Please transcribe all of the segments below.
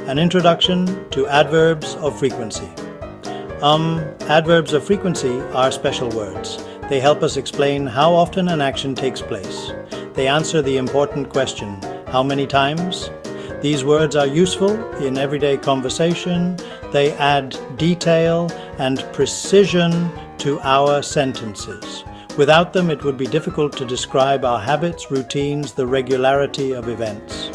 An introduction to adverbs of frequency. Adverbs of frequency are special words. They help us explain how often an action takes place. They answer the important question, how many times? These words are useful in everyday conversation. They add detail and precision to our sentences. Without them, it would be difficult to describe our habits, routines, the regularity of events.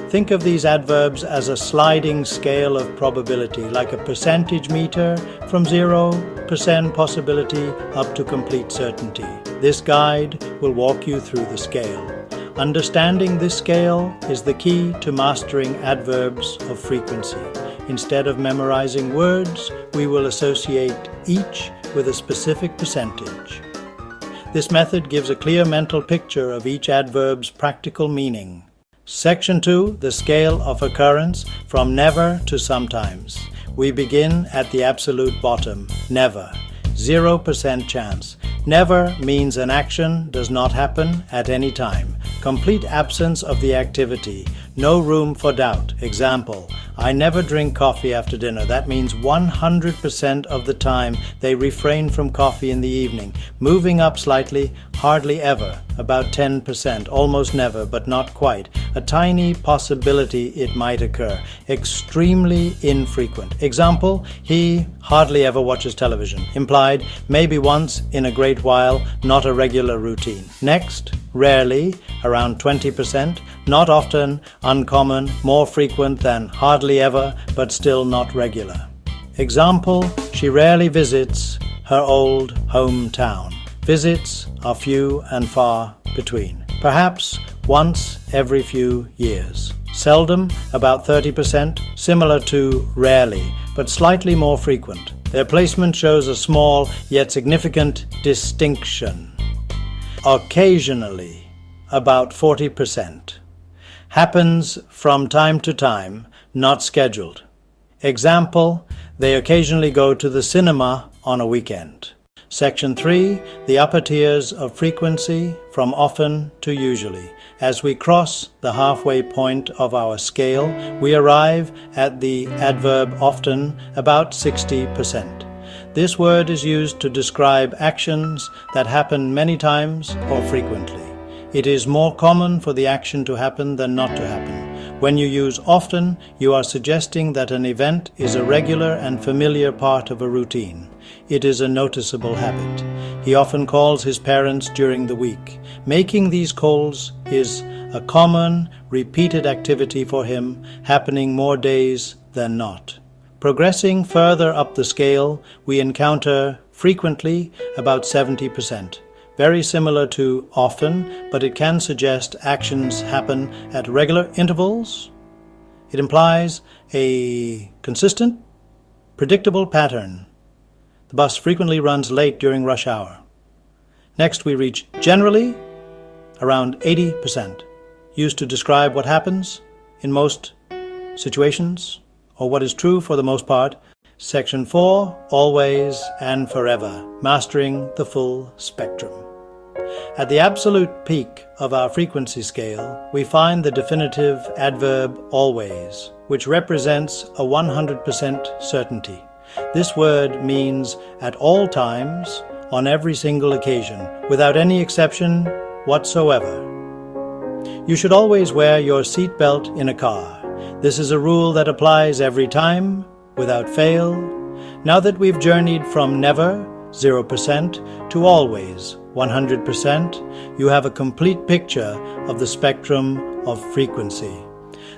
Think of these adverbs as a sliding scale of probability, like a percentage meter from 0% possibility up to complete certainty. This guide will walk you through the scale. Understanding this scale is the key to mastering adverbs of frequency. Instead of memorizing words, we will associate each with a specific percentage. This method gives a clear mental picture of each adverb's practical meaning. Section 2, the scale of occurrence from never to sometimes. We begin at the absolute bottom, never, 0% chance. Never means an action does not happen at any time. Complete absence of the activity, no room for doubt. Example, I never drink coffee after dinner. That means 100% of the time they refrain from coffee in the evening. Moving up slightly, hardly ever, about 10%, almost never, but not quite. A tiny possibility it might occur. Extremely infrequent. Example, he hardly ever watches television. Implied, maybe once in a great while, not a regular routine. Next, rarely, around 20%, not often, uncommon, more frequent than hardly ever, but still not regular. Example, she rarely visits her old hometown. Visits are few and far between. Perhaps once every few years. Seldom, about 30%, similar to rarely, but slightly more frequent. Their placement shows a small yet significant distinction. Occasionally, about 40%. Happens from time to time, not scheduled. Example, they occasionally go to the cinema on a weekend. Section 3, the upper tiers of frequency from often to usually. As we cross the halfway point of our scale, we arrive at the adverb often, about 60%. This word is used to describe actions that happen many times or frequently. It is more common for the action to happen than not to happen. When you use often, you are suggesting that an event is a regular and familiar part of a routine. It is a noticeable habit. He often calls his parents during the week. Making these calls is a common, repeated activity for him, happening more days than not. Progressing further up the scale, we encounter frequently about 70%. Very similar to often, but it can suggest actions happen at regular intervals. It implies a consistent, predictable pattern. The bus frequently runs late during rush hour. Next, we reach generally, around 80%, used to describe what happens in most situations, or what is true for the most part. Section 4, always and forever, mastering the full spectrum. At the absolute peak of our frequency scale, we find the definitive adverb always, which represents a 100% certainty. This word means at all times, on every single occasion, without any exception whatsoever. You should always wear your seatbelt in a car. This is a rule that applies every time, without fail. Now that we've journeyed from never, 0%, to always, 100%, you have a complete picture of the spectrum of frequency.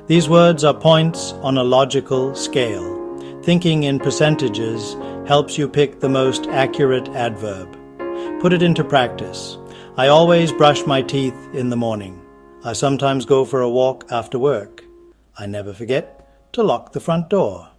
These words are points on a logical scale. Thinking in percentages helps you pick the most accurate adverb. Put it into practice. I always brush my teeth in the morning. I sometimes go for a walk after work. I never forget to lock the front door.